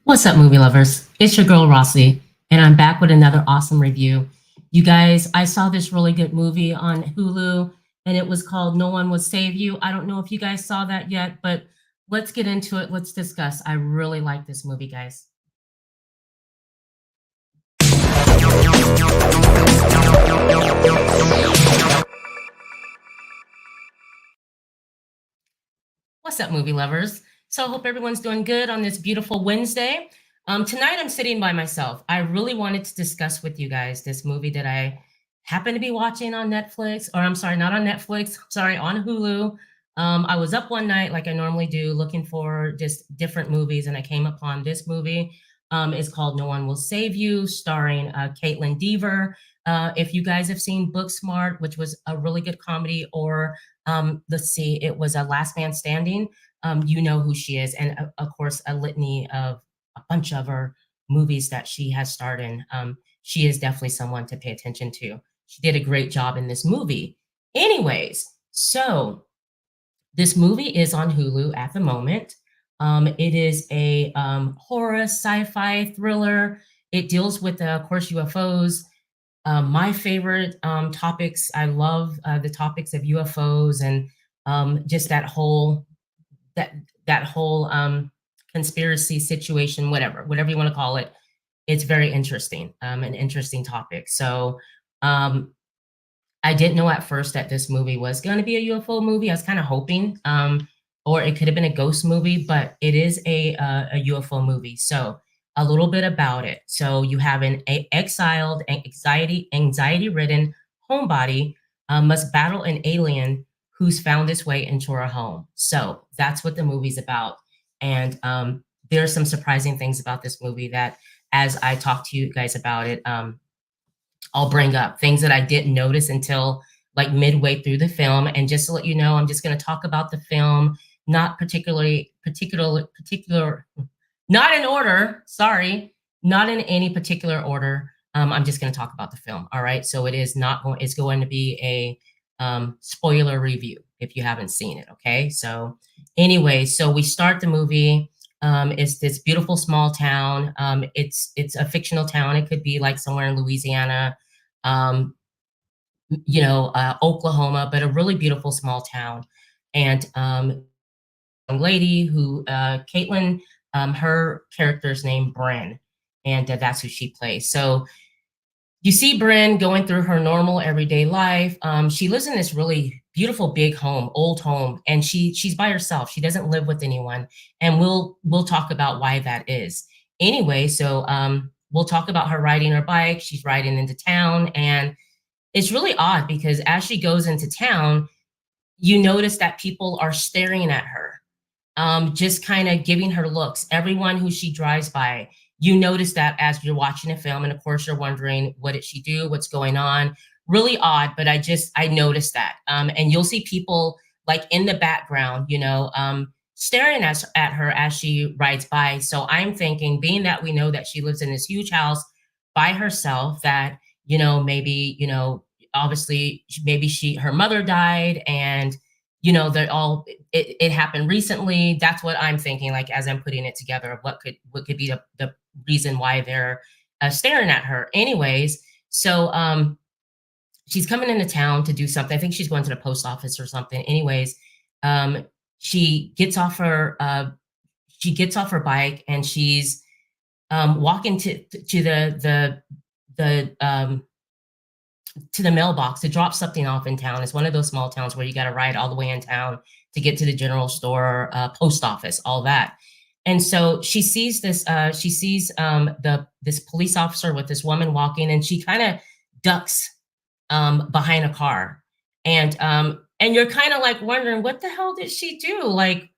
What's up, movie lovers? It's your girl Rossie, and I'm back with another awesome review. You guys, I saw this really good movie on Hulu, and it was called No One Will Save You. I don't know if you guys saw that yet, but let's get into it. Let's discuss. I really like this movie, guys. What's up, movie lovers? So I hope everyone's doing good on this beautiful Wednesday. Tonight I'm sitting by myself. I really wanted to discuss with you guys this movie that I happen to be watching on Netflix, or I'm sorry, not on Netflix, sorry, on Hulu. I was up one night, like I normally do, looking for just different movies, and I came upon this movie. It's called No One Will Save You, starring Caitlin Dever. If you guys have seen Booksmart, which was a really good comedy, or let's see, it was a Last Man Standing. You know who she is, and of course, a litany of a bunch of her movies that she has starred in. She is definitely someone to pay attention to. She did a great job in this movie. Anyways, so this movie is on Hulu at the moment. It is a horror sci-fi thriller. It deals with, of course, UFOs. My favorite topics. I love the topics of UFOs and just that that whole conspiracy situation, whatever you want to call it. It's very interesting, an interesting topic. So um, I didn't know at first that this movie was going to be a UFO movie. I was kind of hoping, or it could have been a ghost movie, but it is a UFO movie. So a little bit about it. So you have an exiled, anxiety-ridden homebody must battle an alien who's found its way into her home. So that's what the movie's about. And there are some surprising things about this movie that, as I talk to you guys about it, I'll bring up things that I didn't notice until like midway through the film. And just to let you know, I'm just going to talk about the film, not particular, not in order. Sorry, not in any particular order. I'm just going to talk about the film. All right. So it is not going. It's going to be a spoiler review if you haven't seen it. Okay. So anyway, so we start the movie. It's this beautiful small town. It's a fictional town. It could be like somewhere in Louisiana, um, Oklahoma, but a really beautiful small town. And young lady who Caitlin, her character's name Brynn, and that's who she plays. So you see Brynn going through her normal everyday life. She lives in this really beautiful big home, old home, and she's by herself. She doesn't live with anyone, and we'll talk about why that is. Anyway, so we'll talk about her riding her bike. She's riding into town, and it's really odd because as she goes into town, you notice that people are staring at her, just kind of giving her looks. Everyone who she drives by, you notice that as you're watching a film, and of course you're wondering, what did she do? What's going on? Really odd, but I noticed that. And you'll see people like in the background, staring at her as she rides by. So I'm thinking, being that we know that she lives in this huge house by herself, that maybe obviously maybe her mother died, and they're all it happened recently. That's what I'm thinking, like as I'm putting it together, of what could be the reason why they're staring at her. Anyways, so she's coming into town to do something. I think she's going to the post office or something. Anyways, um, she gets off her bike, and she's walking to the mailbox to drop something off in town. It's one of those small towns where you got to ride all the way in town to get to the general store, post office, all that. And so she sees this. She sees this police officer with this woman walking, and she kind of ducks behind a car, and you're kind of like wondering, what the hell did she do? Like,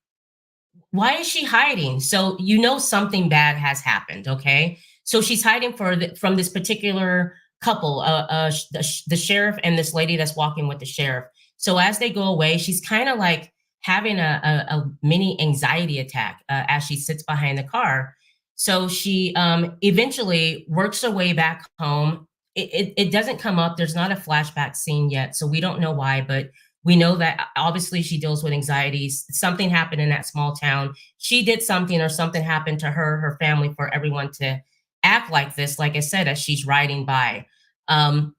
why is she hiding? So something bad has happened. Okay, so she's hiding from this particular couple, the sheriff and this lady that's walking with the sheriff. So as they go away, she's kind of like having a mini anxiety attack as she sits behind the car. So she eventually works her way back home. It doesn't come up. There's not a flashback scene yet, so we don't know why, but We know that obviously she deals with anxieties. Something happened in that small town. She did something or something happened to her, her family, for everyone to act like this, like I said, as she's riding by. Um,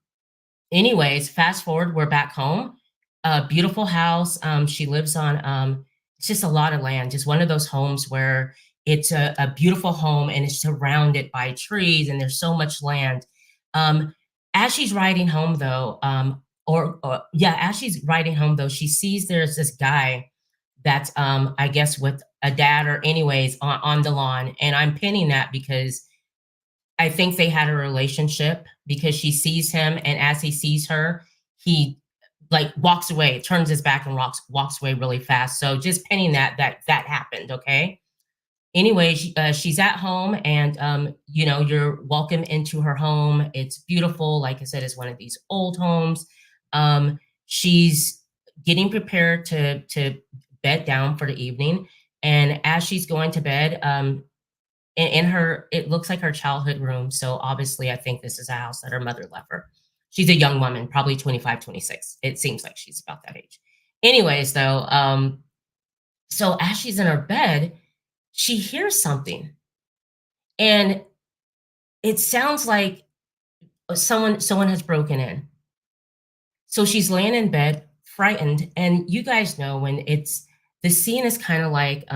Anyways, fast forward, we're back home. A beautiful house. She lives on it's just a lot of land, just one of those homes where it's a beautiful home and it's surrounded by trees and there's so much land. Um, as she's riding home though, or yeah, as she's riding home though, she sees there's this guy that's I guess with a dad or anyways on the lawn. And I'm pinning that because I think they had a relationship because she sees him, and as he sees her, he like walks away, turns his back and walks away really fast. So just pinning that happened. Okay. Anyway, she's at home, and you're welcome into her home. It's beautiful. Like I said, it's one of these old homes. She's getting prepared to bed down for the evening, and as she's going to bed, in her it looks like her childhood room, so obviously I think this is a house that her mother left her. She's a young woman, probably 25, 26. It seems like she's about that age. Anyways though, so as she's in her bed, she hears something, and it sounds like someone has broken in. So she's laying in bed, frightened, and you guys know when it's the scene is kind of like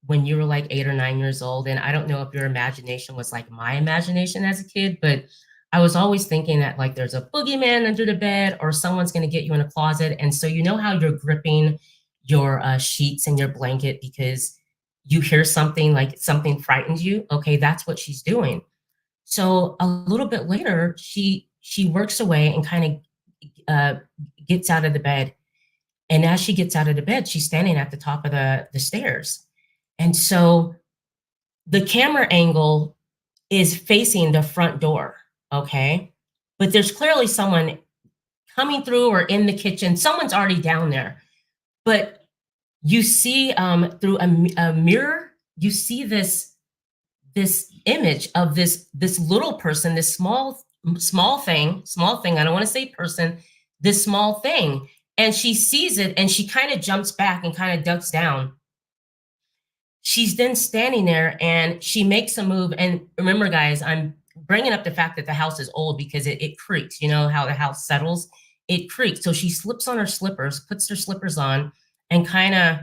when you were like 8 or 9 years old. And I don't know if your imagination was like my imagination as a kid, but I was always thinking that like there's a boogeyman under the bed or someone's going to get you in a closet. And so you know how you're gripping your sheets and your blanket because you hear something like something frightens you. Okay, that's what she's doing. So a little bit later, she works away and kind of gets out of the bed. And as she gets out of the bed, she's standing at the top of the stairs. And so the camera angle is facing the front door. Okay. But there's clearly someone coming through or in the kitchen. Someone's already down there. But you see through a mirror, you see this image of this little person, this small thing, I don't want to say person, this small thing. And she sees it and she kind of jumps back and kind of ducks down. She's then standing there and she makes a move. And remember, guys, I'm bringing up the fact that the house is old because it creaks. You know how the house settles? It creaks. So she slips on her slippers, puts her slippers on, and kind of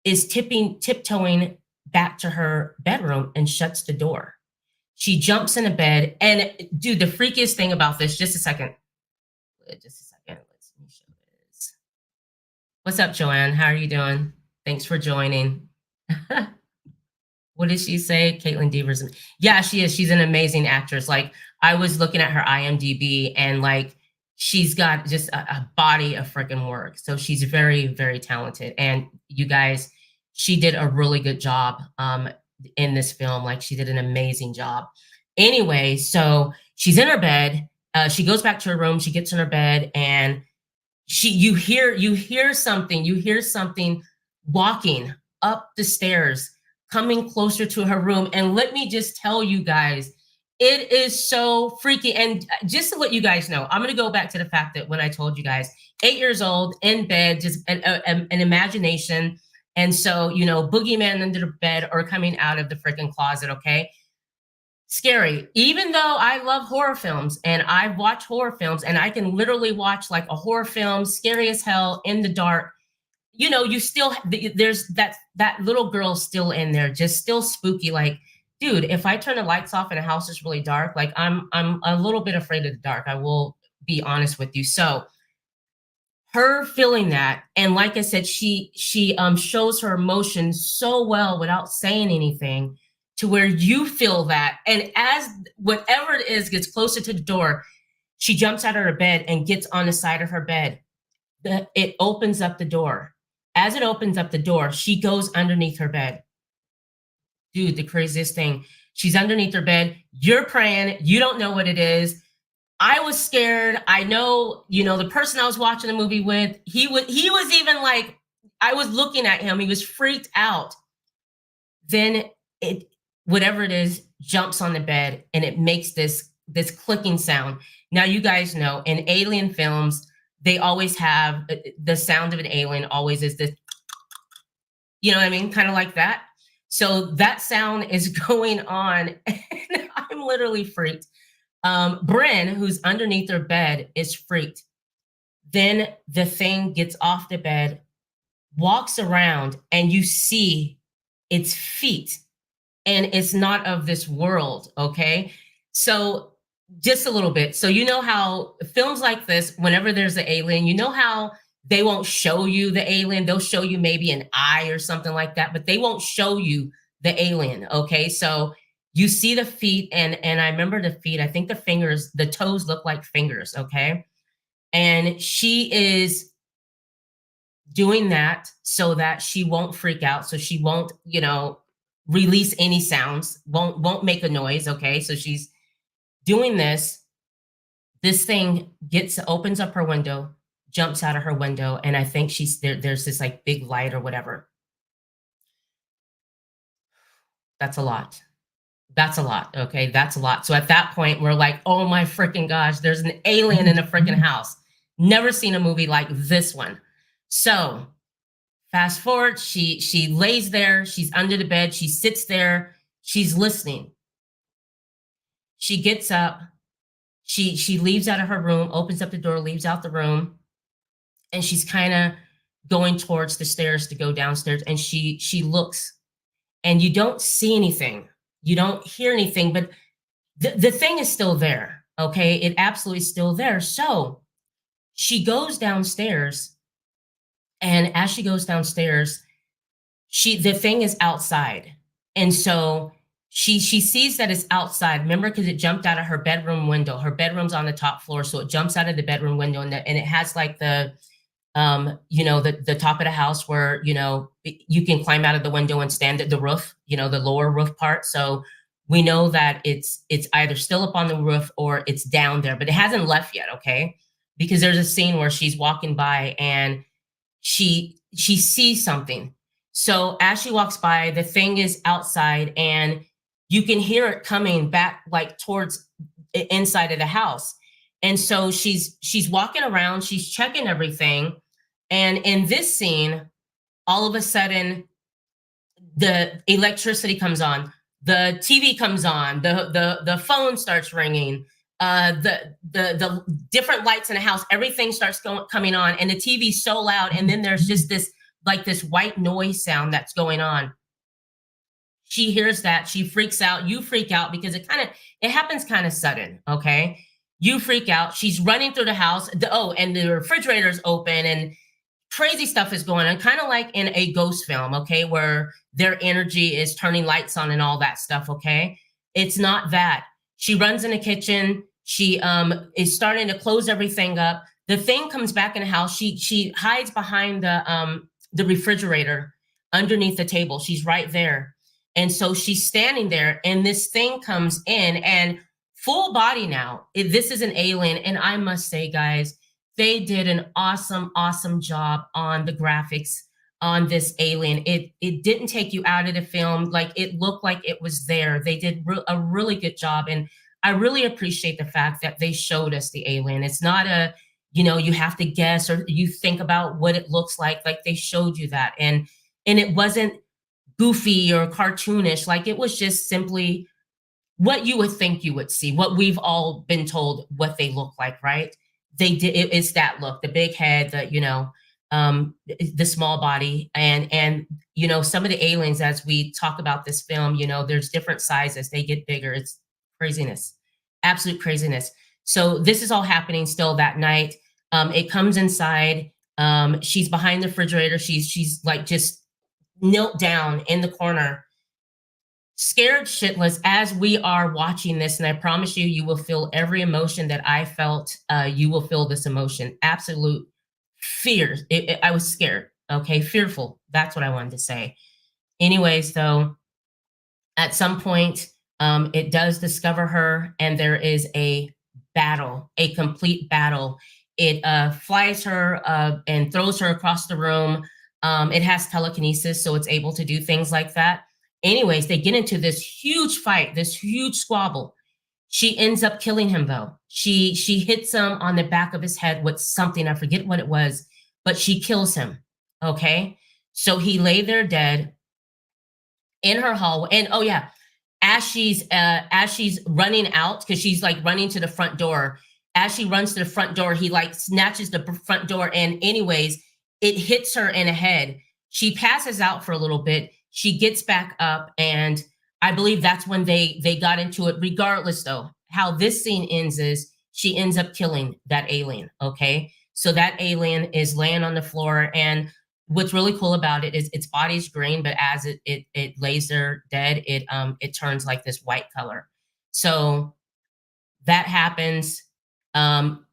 is tiptoeing back to her bedroom and shuts the door. She jumps in a bed. And dude, the freakiest thing about this, just a second. Just a second. Let's show this. What's up, Joanne? How are you doing? Thanks for joining. What did she say? Caitlin Devers. Yeah, she is. She's an amazing actress. Like I was looking at her IMDb and like she's got just a body of freaking work. So she's very, very talented. And you guys, she did a really good job in this film. Like she did an amazing job. Anyway, so she's in her bed. She goes back to her room. She gets in her bed and you hear something walking up the stairs, coming closer to her room. And let me just tell you guys, it is so freaky. And just to let you guys know, I'm going to go back to the fact that when I told you guys, 8 years old, in bed, just an imagination. And so, boogeyman under the bed or coming out of the freaking closet, okay? Scary. Even though I love horror films and I've watched horror films and I can literally watch like a horror film, scary as hell, in the dark, you still, there's that little girl still in there, just still spooky. Like, dude, if I turn the lights off and the house is really dark, like I'm a little bit afraid of the dark. I will be honest with you. So her feeling that, and like I said, she shows her emotions so well without saying anything to where you feel that. And as whatever it is gets closer to the door, she jumps out of her bed and gets on the side of her bed. It opens up the door. As it opens up the door, she goes underneath her bed. Dude, the craziest thing. She's underneath her bed. You're praying. You don't know what it is. I was scared. I know, the person I was watching the movie with, he was even like, I was looking at him. He was freaked out. Then whatever it is, jumps on the bed and it makes this clicking sound. Now, you guys know in alien films, they always have the sound of an alien always is this, you know what I mean? Kind of like that. So that sound is going on, and I'm literally freaked. Brynn, who's underneath her bed, is freaked. Then the thing gets off the bed, walks around, and you see its feet, and it's not of this world. Okay. So just a little bit. So, you know how films like this, whenever there's an alien, you know how they won't show you the alien, they'll show you maybe an eye or something like that, but they won't show you the alien. Okay. So you see the feet, and I remember the feet, I think the fingers, the toes look like fingers. Okay. And she is doing that so that she won't freak out, so she won't, release any sounds, won't make a noise. Okay. So she's doing this thing gets opens up her window, jumps out of her window, and I think she's there's this like big light or whatever. That's a lot. That's a lot. Okay. That's a lot. So at that point, we're like, oh my freaking gosh, there's an alien in a freaking house. Never seen a movie like this one. So fast forward, she lays there, she's under the bed, she sits there, she's listening. She gets up, she leaves out of her room, opens up the door, leaves out the room, and she's kind of going towards the stairs to go downstairs, and she looks, and you don't see anything, you don't hear anything, but the thing is still there. Okay, it absolutely is still there. So she goes downstairs, and as she goes downstairs, the thing is outside, and so she sees that it's outside. Remember, because it jumped out of her bedroom window. Her bedroom's on the top floor, so it jumps out of the bedroom window, and it has like the top of the house where you can climb out of the window and stand at the roof, the lower roof part. So we know that it's either still up on the roof or it's down there, but it hasn't left yet. Okay, because there's a scene where she's walking by and she sees something. So as she walks by, the thing is outside, and you can hear it coming back like towards the inside of the house. And so she's walking around, she's checking everything. And in this scene, all of a sudden, the electricity comes on, the TV comes on, the phone starts ringing, the different lights in the house, everything starts coming on, and the TV's so loud, and then there's just this white noise sound that's going on. She hears that, she freaks out, you freak out because it happens kind of sudden. Okay, you freak out, she's running through the house, and the refrigerator's open, and crazy stuff is going on, kind of like in a ghost film. Okay, where their energy is turning lights on and all that stuff. Okay, it's not that. She runs in the kitchen, she is starting to close everything up. The thing comes back in the house, she hides behind the refrigerator underneath the table. She's right there. And so she's standing there, and this thing comes in, and full body now. This is an alien. And I must say, guys, they did an awesome, awesome job on the graphics on this alien. It didn't take you out of the film. Like, it looked like it was there. They did a really good job. And I really appreciate the fact that they showed us the alien. It's not you have to guess or you think about what it looks like. Like, they showed you that. And it wasn't goofy or cartoonish. Like, it was just simply what you would think you would see, what we've all been told what they look like, right? They did. It's that look, the big head, the small body, and some of the aliens, as we talk about this film, there's different sizes. They get bigger. It's craziness, absolute craziness. So this is all happening still that night. It comes inside. She's behind the refrigerator. She's like just knelt down in the corner, scared shitless as we are watching this. And I promise you, you will feel every emotion that I felt. You will feel this emotion, absolute fear. I was scared. Okay. Fearful. That's what I wanted to say. Anyways, though, at some point, it does discover her, and there is a battle, a complete battle. It flies her and throws her across the room. It has telekinesis, so it's able to do things like that. Anyways, they get into this huge fight, this huge squabble. She ends up killing him though. She hits him on the back of his head with something. I forget what it was, but she kills him. Okay. So he lay there dead in her hallway. And oh yeah, as she's running out, because she's like running to the front door. As she runs to the front door, he like snatches the front door, and anyways, it hits her in the head. She passes out for a little bit. She gets back up, and I believe that's when they got into it. Regardless, though, how this scene ends is she ends up killing that alien. Okay, so that alien is laying on the floor, and what's really cool about it is its body's green, but as it lays there dead, it turns like this white color. So that happens. Um,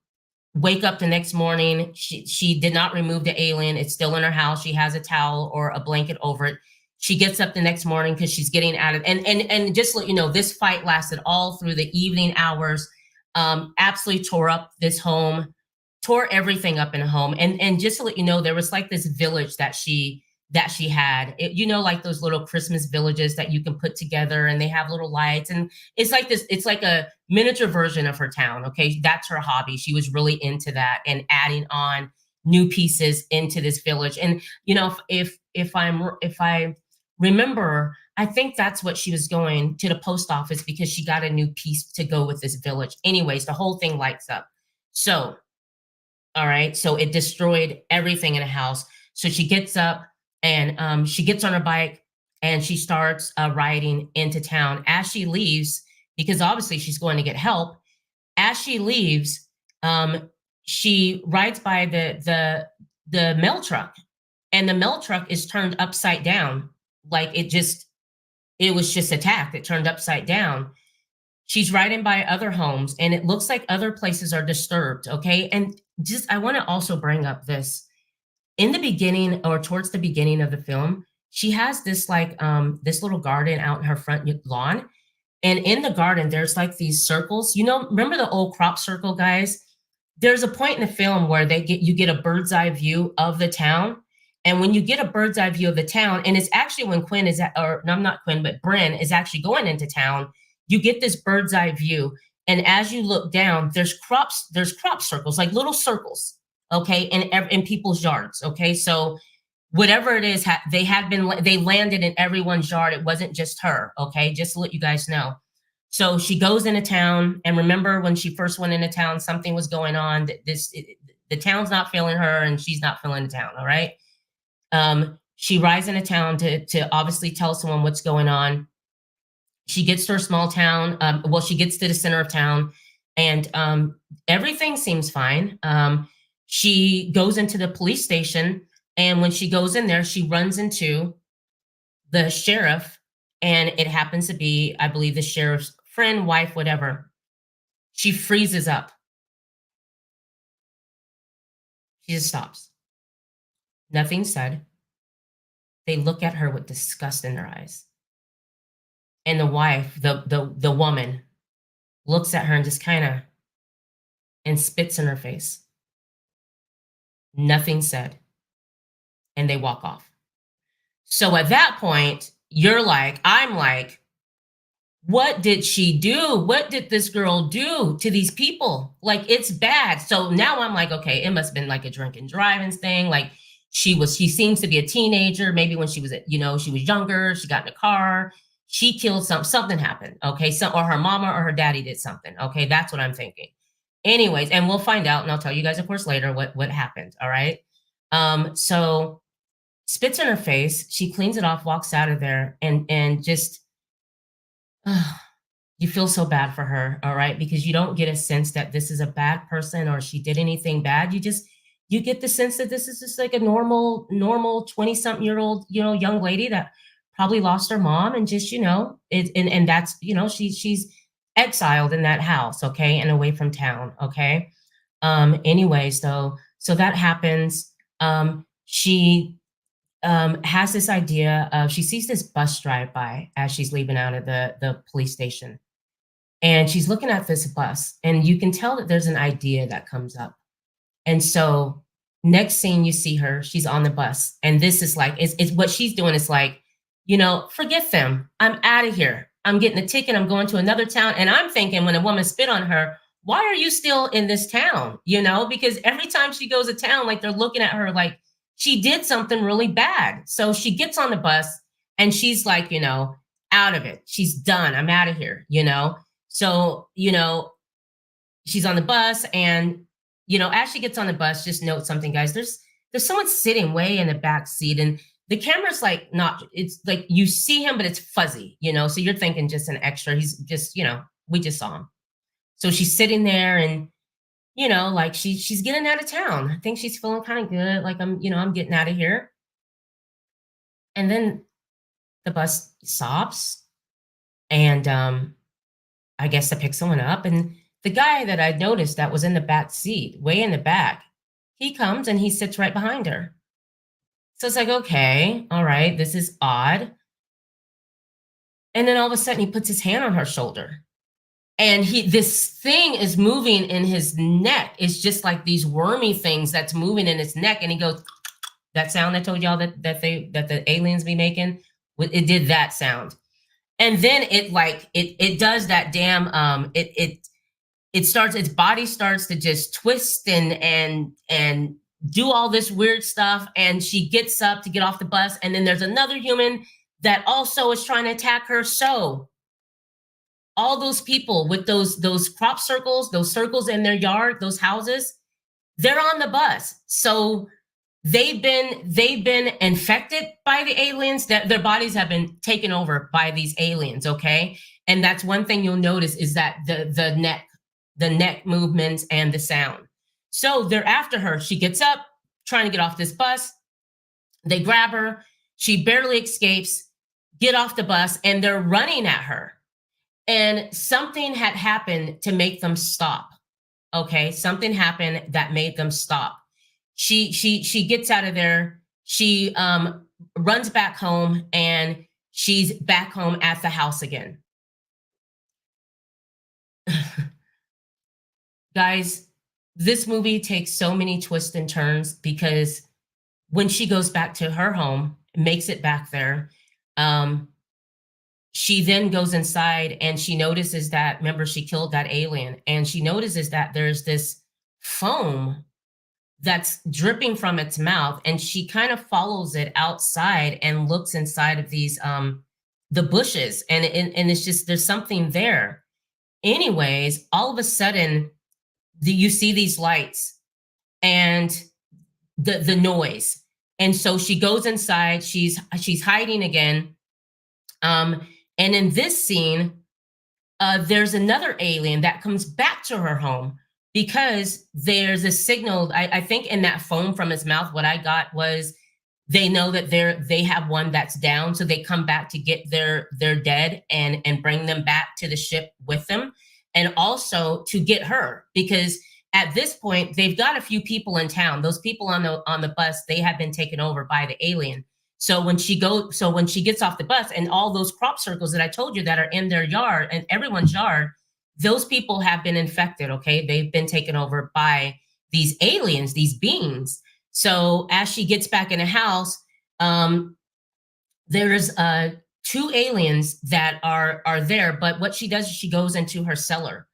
Wake up the next morning. She did not remove the alien. It's still in her house. She has a towel or a blanket over it. She gets up the next morning because she's getting out of and just to let you know, this fight lasted all through the evening hours. Absolutely tore up this home, tore everything up in a home. And just to let you know, there was like this village that she had. You know, like those little Christmas villages that you can put together, and they have little lights, and it's like this. It's like a miniature version of her town. Okay, that's her hobby. She was really into that and adding on new pieces into this village. And you know, if I remember, I think that's what she was going to the post office because she got a new piece to go with this village. Anyways, the whole thing lights up. So, all right, so it destroyed everything in the house. So she gets up and she gets on her bike and she starts riding into town. As she leaves, because obviously she's going to get help. As she leaves, she rides by the mail truck, and the mail truck is turned upside down, like it was just attacked. It turned upside down. She's riding by other homes, and it looks like other places are disturbed. Okay, and just I want to also bring up this in the beginning or towards the beginning of the film. She has this like this little garden out in her front lawn. And in the garden, there's like these circles. You know, remember the old crop circle, guys? There's a point in the film where you get a bird's eye view of the town. And when you get a bird's eye view of the town, and it's actually when Quinn is or no, not Quinn, but Brynn is actually going into town, you get this bird's eye view. And as you look down, there's crop circles, like little circles, okay, in people's yards. Okay, so whatever it is, they landed in everyone's yard. It wasn't just her. Okay, just to let you guys know. So she goes into town, and remember when she first went into town, something was going on. The town's not feeling her, and she's not feeling the town. All right. She rides into town to obviously tell someone what's going on. She gets to her small town. Well, she gets to the center of town, and everything seems fine. She goes into the police station. And when she goes in there, she runs into the sheriff, and it happens to be, I believe, the sheriff's friend, wife, whatever. She freezes up. She just stops. Nothing said. They look at her with disgust in their eyes. And the wife, the woman, looks at her and just kind of and spits in her face. Nothing said. And they walk off. So at that point, I'm like, what did she do? What did this girl do to these people? Like, it's bad. So now I'm like, okay, it must have been like a drink and driving thing. Like she seems to be a teenager. Maybe when she was, she was younger, she got in a car, she killed something happened. Okay. Or her mama or her daddy did something. Okay. That's what I'm thinking. Anyways, and we'll find out, and I'll tell you guys, of course, later what happened. All right. So spits in her face. She cleans it off, walks out of there, and just you feel so bad for her, all right? Because you don't get a sense that this is a bad person or she did anything bad. You get the sense that this is just like a normal 20-something-year-old, young lady that probably lost her mom and just, and that's, she's exiled in that house, okay, and away from town, okay? Anyways, though, so that happens. She has this idea of, she sees this bus drive by as she's leaving out of the police station. And she's looking at this bus, and you can tell that there's an idea that comes up. And so next scene you see her, she's on the bus. And this is like, it's what she's doing is like, forget them. I'm out of here. I'm getting a ticket. I'm going to another town. And I'm thinking when a woman spit on her, why are you still in this town? You know, because every time she goes to town, like they're looking at her like she did something really bad. So she gets on the bus and she's like, you know, out of it. She's done. I'm out of here, you know? So, you know, she's on the bus and, you know, as she gets on the bus, just note something, guys. There's someone sitting way in the back seat and the camera's like not, it's like you see him, but it's fuzzy, you know? So you're thinking just an extra. He's just, you know, we just saw him. So she's sitting there and, you know, like she's getting out of town. I think she's feeling kind of good. Like I'm, you know, I'm getting out of here. And then the bus stops and I guess to pick someone up. And the guy that I noticed that was in the back seat, way in the back, he comes and he sits right behind her. So it's like, okay, all right, this is odd. And then all of a sudden he puts his hand on her shoulder. And this thing is moving in his neck. It's just like these wormy things that's moving in his neck. And he goes, that sound I told y'all that the aliens be making, it did that sound. And then it does that damn it starts, its body starts to just twist and do all this weird stuff. And she gets up to get off the bus. And then there's another human that also is trying to attack her. So all those people with those crop circles, those circles in their yard, those houses, they're on the bus. So they've been infected by the aliens, that their bodies have been taken over by these aliens, okay? And that's one thing you'll notice is that the neck movements and the sound. So they're after her. She gets up, trying to get off this bus. They grab her. She barely escapes, get off the bus, and they're running at her. And something had happened to make them stop. Okay, something happened that made them stop. She gets out of there. She runs back home, and she's back home at the house again. Guys, this movie takes so many twists and turns because when she goes back to her home, makes it back there, she then goes inside and she notices that, remember, she killed that alien, and she notices that there's this foam that's dripping from its mouth, and she kind of follows it outside and looks inside of these the bushes, and it's just, there's something there. Anyways, all of a sudden you see these lights and the noise, and so she goes inside. She's hiding again. And in this scene, there's another alien that comes back to her home because there's a signal. I think in that foam from his mouth, what I got was they know that they have one that's down, so they come back to get their dead and bring them back to the ship with them, and also to get her, because at this point they've got a few people in town. Those people on the bus, they have been taken over by the alien. So when she gets off the bus, and all those crop circles that I told you that are in their yard and everyone's yard, those people have been infected, okay? They've been taken over by these aliens, these beings. So as she gets back in the house, there's two aliens that are there, but what she does is she goes into her cellar.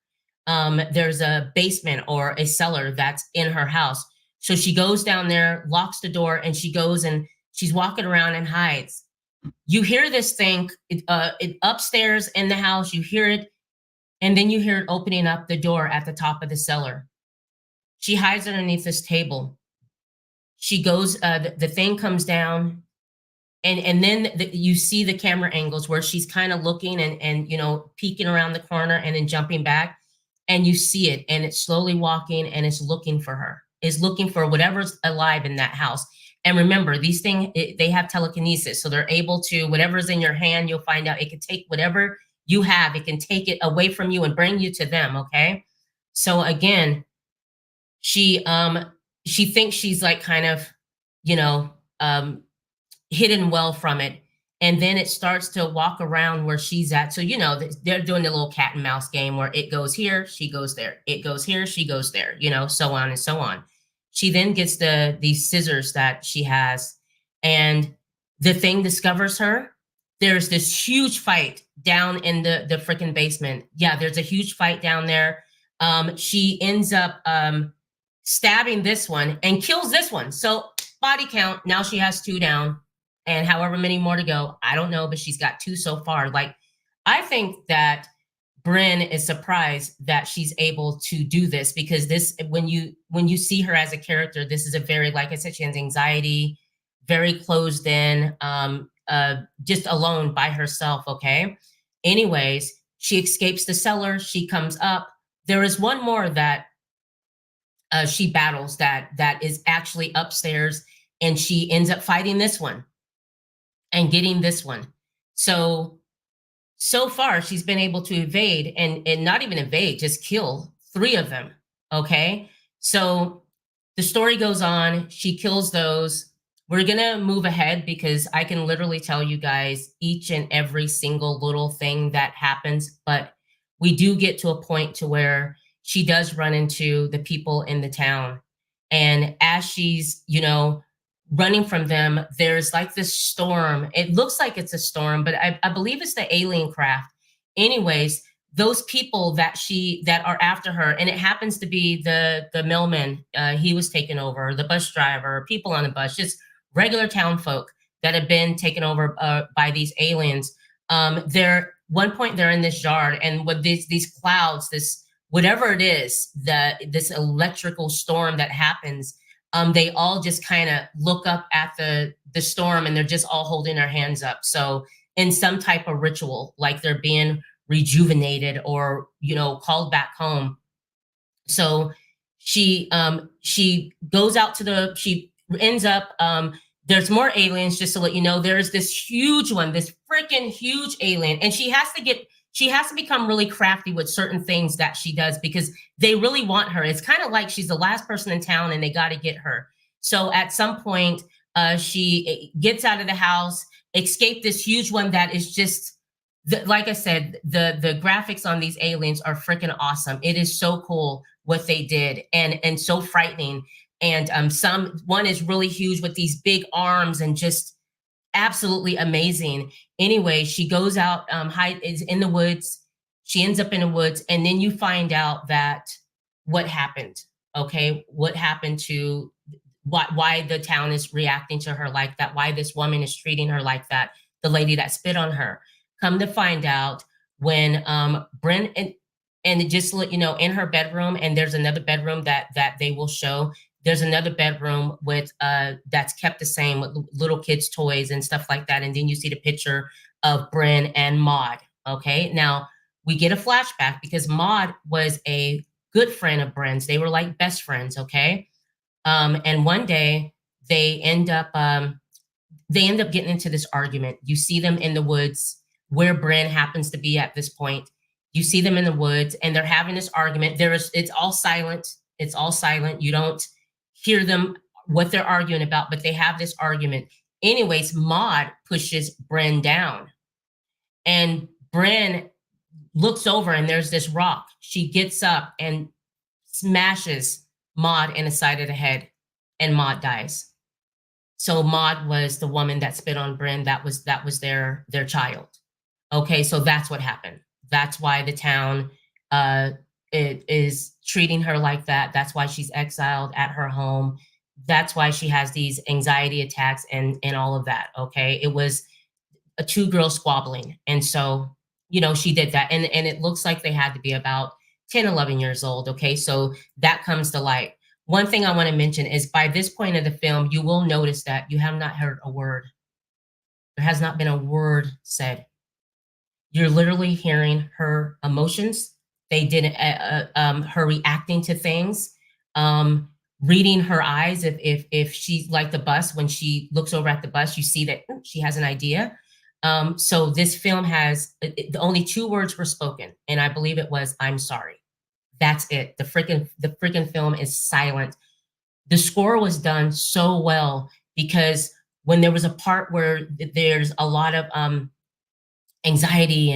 There's a basement or a cellar that's in her house. So she goes down there, locks the door, and she goes and she's walking around and hides. You hear this thing it upstairs in the house, you hear it, and then you hear it opening up the door at the top of the cellar. She hides underneath this table. She goes, the thing comes down, and then you see the camera angles where she's kind of looking and you know, peeking around the corner and then jumping back, and you see it, and it's slowly walking, and it's looking for her. It's looking for whatever's alive in that house. And remember, these things, they have telekinesis. So they're able to, whatever's in your hand, you'll find out it can take whatever you have, it can take it away from you and bring you to them, okay? So again, she thinks she's like kind of, you know, hidden well from it. And then it starts to walk around where she's at. So, you know, they're doing the little cat and mouse game where it goes here, she goes there. It goes here, she goes there, you know, so on and so on. She then gets these scissors that she has, and the thing discovers her. there's this huge fight down in the freaking basement. Yeah, there's a huge fight down there. She ends up stabbing this one and kills this one. So body count, now she has 2 down, and however many more to go, I don't know, but she's got 2 so far. Like, I think that Brynn is surprised that she's able to do this, because this, when you see her as a character, this is a very, like I said, she has anxiety, very closed in, just alone by herself. Okay. Anyways, she escapes the cellar. She comes up. There is one more that she battles that is actually upstairs, and she ends up fighting this one and getting this one. So far she's been able to evade, and not even evade, just kill 3 of them. Okay. So the story goes on. She kills those. We're gonna move ahead because I can literally tell you guys each and every single little thing that happens, but we do get to a point to where she does run into the people in the town. And as she's, running from them, there's like this storm. It looks like it's a storm, but I believe it's the alien craft. Anyways, those people that are after her, and it happens to be the mailman. He was taken over, the bus driver, people on the bus, just regular town folk that have been taken over by these aliens. They're one point they're in this yard, and with these clouds, this whatever it is, this electrical storm that happens, they all just kind of look up at the storm, and they're just all holding their hands up. So in some type of ritual, like they're being rejuvenated or called back home. So she goes out to she ends up there's more aliens, just to let you know. There's this huge one, this freaking huge alien, and she has to become really crafty with certain things that she does, because they really want her. It's kind of like she's the last person in town and they got to get her. So at some point, she gets out of the house, escaped this huge one that is just, like I said, the graphics on these aliens are freaking awesome. It is so cool what they did, and so frightening. And one is really huge with these big arms and just absolutely amazing. Anyway, she goes out, is in the woods. She ends up in the woods, and then you find out that what happened. Okay, what happened to why the town is reacting to her like that? Why this woman is treating her like that? The lady that spit on her. Come to find out, when Brynn and just to let you know, in her bedroom, and there's another bedroom that they will show. There's another bedroom with that's kept the same, with little kids' toys and stuff like that. And then you see the picture of Brynn and Maud. Okay, now we get a flashback because Maud was a good friend of Brynn's. They were like best friends. Okay, and one day they end up getting into this argument. You see them in the woods where Brynn happens to be at this point. You see them in the woods, and they're having this argument. It's all silent. It's all silent. You don't hear them, what they're arguing about, but they have this argument. Anyways, Maud pushes Brynn down, and Brynn looks over, and there's this rock. She gets up and smashes Maud in the side of the head, and Maud dies. So Maud was the woman that spit on Brynn. That was their child. Okay, so that's what happened. That's why the town it is treating her like that. That's why she's exiled at her home. That's why she has these anxiety attacks and all of that. Okay, it was a 2 girls squabbling, and so she did that, and it looks like they had to be about 10, 11 years old. Okay, so that comes to light. One thing I want to mention is, by this point of the film, you will notice that you have not heard a word. There has not been a word said. You're literally hearing her emotions. They did her reacting to things, reading her eyes. If she's like the bus, when she looks over at the bus, you see that she has an idea. So this film has only 2 words were spoken, and I believe it was "I'm sorry." That's it. The freaking film is silent. The score was done so well, because when there was a part where there's a lot of anxiety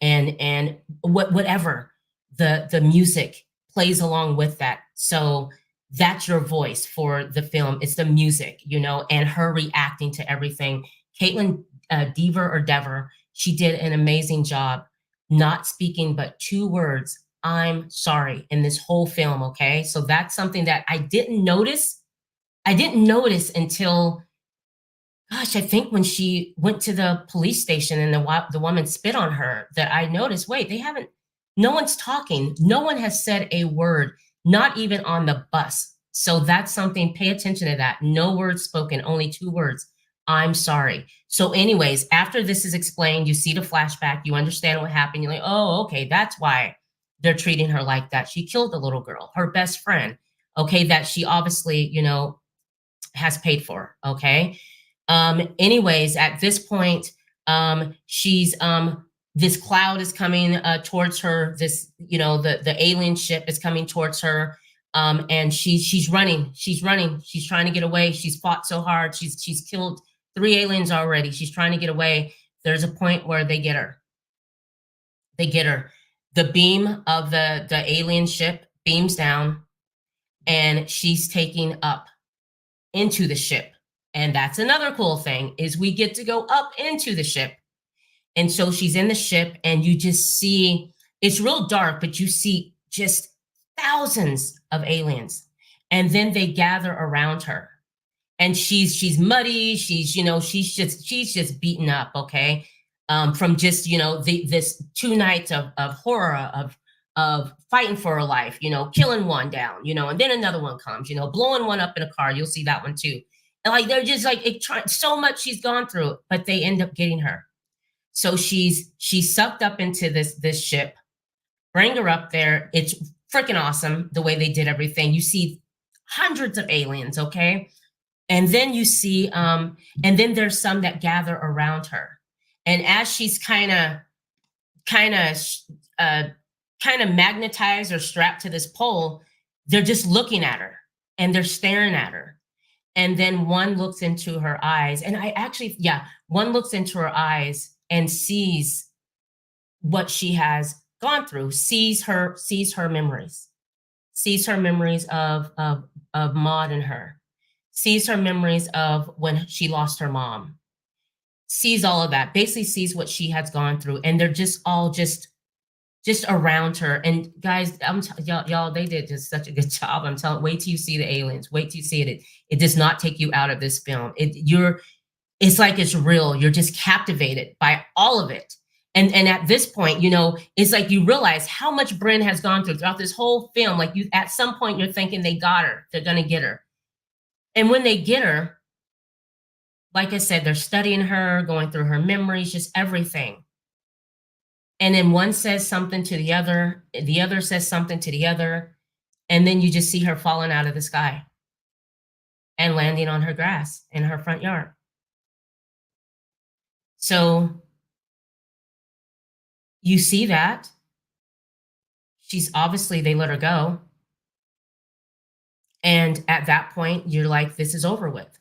and whatever, the music plays along with that. So that's your voice for the film. It's the music, and her reacting to everything. Caitlin Dever or Dever, she did an amazing job not speaking but 2 words, I'm sorry, in this whole film, okay? So that's something that I didn't notice. I didn't notice until, gosh, I think when she went to the police station and the woman spit on her, that I noticed, wait, they haven't, no one's talking. No one has said a word, not even on the bus. So that's something, pay attention to that. No words spoken, only 2 words. I'm sorry. So anyways, after this is explained, you see the flashback, you understand what happened. You're like, oh, okay, that's why they're treating her like that. She killed the little girl, her best friend, okay, that she obviously, has paid for, okay? Anyways, at this point, she's this cloud is coming towards her. This, the alien ship is coming towards her, and she's running. She's running. She's trying to get away. She's fought so hard. She's killed 3 aliens already. She's trying to get away. There's a point where they get her. They get her. The beam of the alien ship beams down, and she's taking up into the ship. And that's another cool thing, is we get to go up into the ship. And so she's in the ship, and you just see, it's real dark, but you see just thousands of aliens. And then they gather around her. And she's muddy, she's just beaten up, okay? From just, this 2 nights of horror, of fighting for her life, killing one down, and then another one comes, blowing one up in a car. You'll see that one too. And like, they're just like, so much she's gone through, but they end up getting her. So she's sucked up into this ship, bring her up there. It's freaking awesome the way they did everything. You see hundreds of aliens, okay? And then you see, and then there's some that gather around her. And as she's kind of magnetized or strapped to this pole, they're just looking at her and they're staring at her. And then one looks into her eyes, and one looks into her eyes and sees what she has gone through, sees her memories of Maud and her, sees her memories of when she lost her mom, sees all of that, basically sees what she has gone through. And they're just all just around her. And guys, y'all, they did just such a good job. I'm telling, wait till you see the aliens, wait till you see it. It does not take you out of this film. It's like it's real. You're just captivated by all of it. And at this point, it's like you realize how much Brynn has gone through throughout this whole film. Like, at some point you're thinking they got her, they're gonna get her. And when they get her, like I said, they're studying her, going through her memories, just everything. And then one says something to the other says something to the other, and then you just see her falling out of the sky and landing on her grass in her front yard. So you see that. She's obviously, they let her go. And at that point, you're like, this is over with.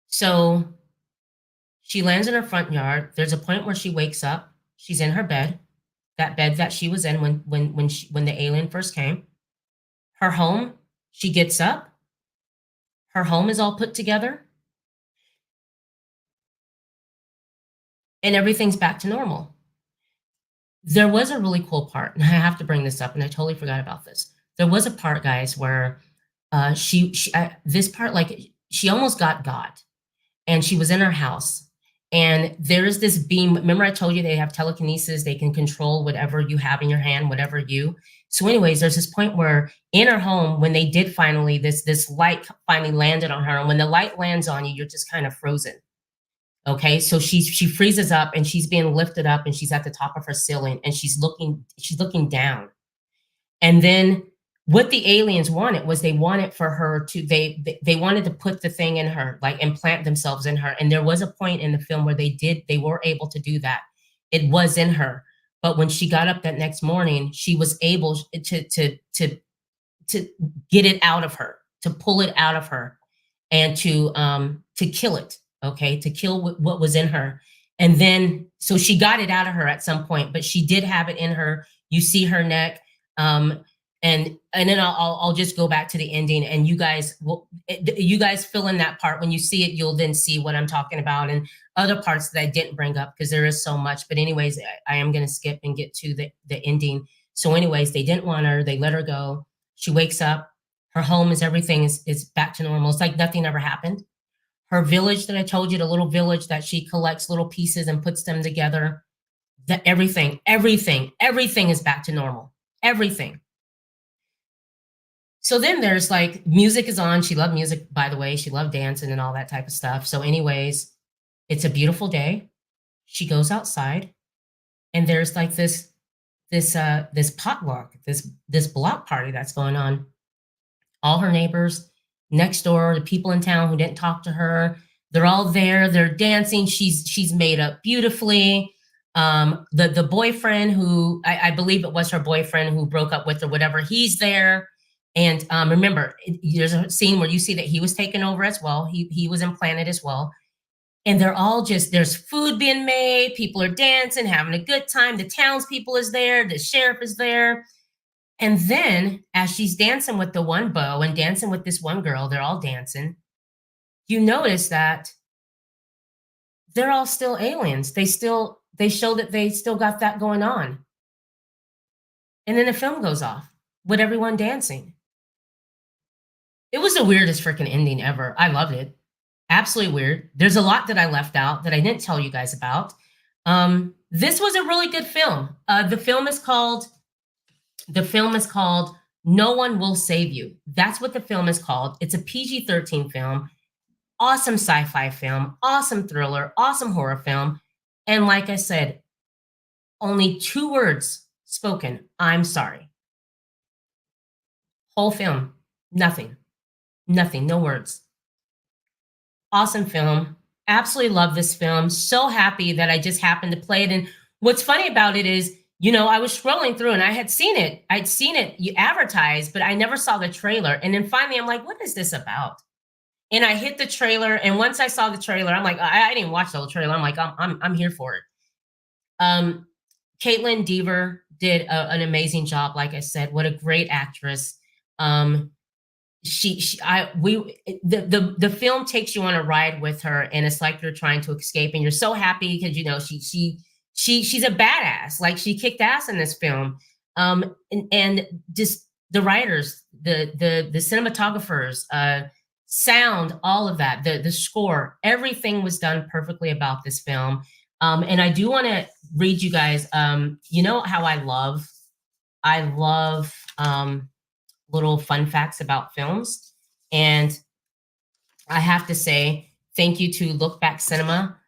So she lands in her front yard. There's a point where she wakes up. She's in her bed, that bed that she was in when the alien first came. Her home, she gets up. Her home is all put together. And everything's back to normal. There was a really cool part, and I have to bring this up, and I totally forgot about this. There was a part, guys, where this part, like, she almost got God, and she was in her house. And there is this beam. Remember I told you they have telekinesis. They can control whatever you have in your hand, whatever you. So anyways, there's this point where in her home, when they did finally, this light finally landed on her. And when the light lands on you, you're just kind of frozen. Okay, so she freezes up, and she's being lifted up, and she's at the top of her ceiling, and she's looking down. And then what the aliens wanted was, they wanted for her to, they wanted to put the thing in her, like implant themselves in her. And there was a point in the film where they were able to do that. It was in her. But when she got up that next morning, she was able to get it out of her, to pull it out of her, and to kill it. Okay, to kill what was in her. And then, so she got it out of her at some point, but she did have it in her. You see her neck. And then I'll just go back to the ending, and you guys fill in that part. When you see it, you'll then see what I'm talking about. And other parts that I didn't bring up because there is so much. But anyways, I am going to skip and get to the ending. So anyways, they didn't want her. They let her go. She wakes up. Her home is everything is back to normal. It's like nothing ever happened. Her village that I told you, the little village that she collects little pieces and puts them together, that everything is back to normal. Everything. So then there's like music is on. She loved music, by the way. She loved dancing and all that type of stuff. So anyways, it's a beautiful day. She goes outside and there's like this potluck, this block party that's going on. All her neighbors next door, the people in town who didn't talk to her, they're all there. They're dancing. She's made up beautifully. The boyfriend who I believe it was her boyfriend who broke up with her, whatever, he's there. And remember, there's a scene where you see that he was taken over as well. He was implanted as well. And they're all just, there's food being made. People are dancing, having a good time. The townspeople is there. The sheriff is there. And then as she's dancing with the one beau and dancing with this one girl, they're all dancing. You notice that they're all still aliens. They show that they still got that going on. And then the film goes off with everyone dancing. It was the weirdest freaking ending ever. I loved it. Absolutely weird. There's a lot that I left out that I didn't tell you guys about. This was a really good film. The film is called No One Will Save You. That's what the film is called. It's a PG-13 film. Awesome sci-fi film, awesome thriller, awesome horror film. And like I said, only 2 words spoken. I'm sorry. Whole film, nothing, no words. Awesome film. Absolutely love this film. So happy that I just happened to play it. And what's funny about it is, you know, I was scrolling through and I had seen it. I'd seen it you advertised, but I never saw the trailer. And then finally I'm like, what is this about? And I hit the trailer. And once I saw the trailer, I'm like, I didn't watch the whole trailer. I'm like, I'm here for it. Caitlin Dever did an amazing job. Like I said, what a great actress. The film takes you on a ride with her, and it's like you're trying to escape, and you're so happy because you know she's a badass. Like she kicked ass in this film. And just the writers, the cinematographers, sound, all of that, the score, everything was done perfectly about this film. And I do want to read you guys. You know how I love little fun facts about films. And I have to say thank you to Look Back Cinema.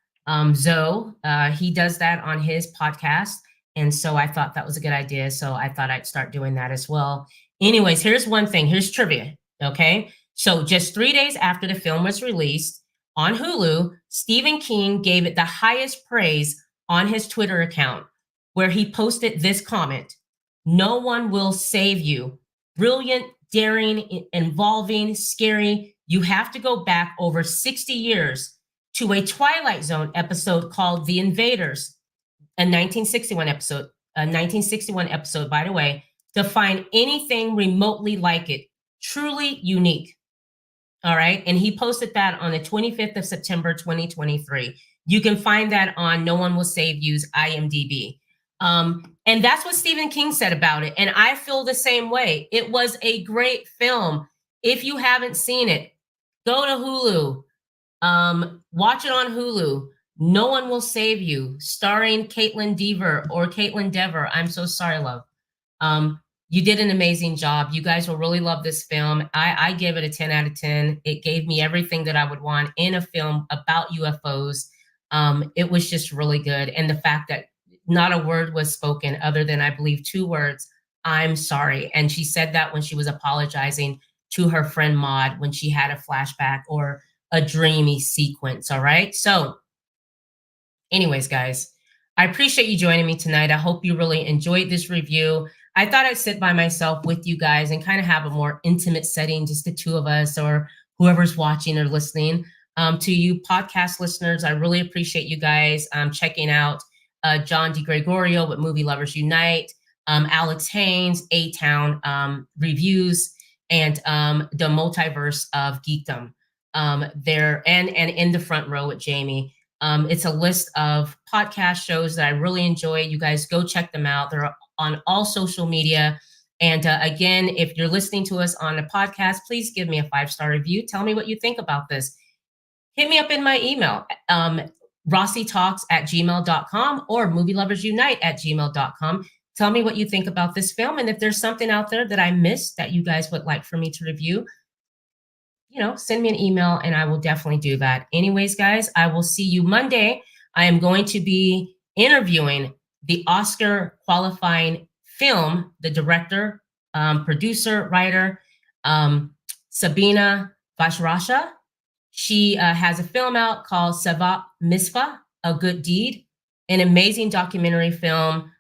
Zoe, he does that on his podcast. And so I thought that was a good idea. So I thought I'd start doing that as well. Anyways, here's one thing. Here's trivia. Okay. So just 3 days after the film was released on Hulu, Stephen King gave it the highest praise on his Twitter account, where he posted this comment: "No one will save you. Brilliant, daring, involving, scary. You have to go back over 60 years to a Twilight Zone episode called The Invaders, a 1961 episode, by the way, to find anything remotely like it. Truly unique." All right. And he posted that on the 25th of September, 2023. You can find that on No One Will Save You's IMDb. And that's what Stephen King said about it. And I feel the same way. It was a great film. If you haven't seen it, go to Hulu. Watch it on Hulu. No One Will Save You, starring Caitlin Dever or Caitlin Dever. I'm so sorry, love. You did an amazing job. You guys will really love this film. I give it a 10 out of 10. It gave me everything that I would want in a film about UFOs. It was just really good. And the fact that not a word was spoken other than, I believe, 2 words, "I'm sorry." And she said that when she was apologizing to her friend Maud when she had a flashback or a dreamy sequence. All right. So anyways, guys, I appreciate you joining me tonight. I hope you really enjoyed this review. I thought I'd sit by myself with you guys and kind of have a more intimate setting, just the 2 of us or whoever's watching or listening. To you podcast listeners, I really appreciate you guys checking out John DeGregorio with Movie Lovers Unite, Alex Haynes, A-Town reviews, and the Multiverse of Geekdom. There and in the front row with Jamie. It's a list of podcast shows that I really enjoy. You guys go check them out. They're on all social media. And again, if you're listening to us on a podcast, please give me a 5-star review. Tell me what you think about this. Hit me up in my email, rossietalks@gmail.com or movieloversunite@gmail.com. Tell me what you think about this film. And if there's something out there that I missed that you guys would like for me to review, send me an email and I will definitely do that. Anyways, guys, I will see you Monday. I am going to be interviewing the Oscar qualifying film, the director, producer, writer, Sabina Vashrasha. She has a film out called Savat Misfa, A Good Deed, an amazing documentary film.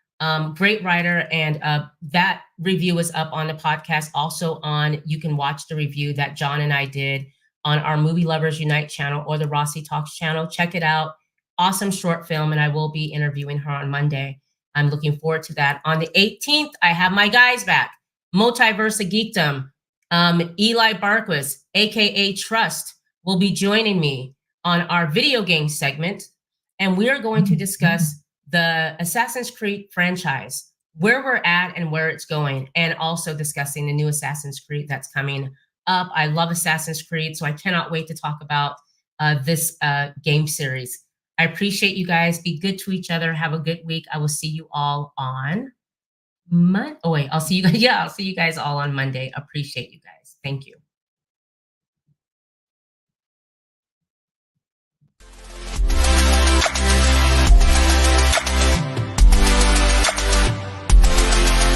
Great writer, and that review is up on the podcast. Also you can watch the review that John and I did on our Movie Lovers Unite channel or the Rossie Talks channel. Check it out. Awesome short film, and I will be interviewing her on Monday. I'm looking forward to that. On the 18th, I have my guys back. Multiverse of Geekdom. Eli Barquist, aka Trust, will be joining me on our video game segment, and we are going to discuss the Assassin's Creed franchise, where we're at and where it's going, and also discussing the new Assassin's Creed that's coming up. I love Assassin's Creed, so I cannot wait to talk about this game series. I appreciate you guys. Be good to each other. Have a good week. I will see you all on Monday. Oh wait, I'll see you guys. Yeah, I'll see you guys all on Monday. Appreciate you guys. Thank you.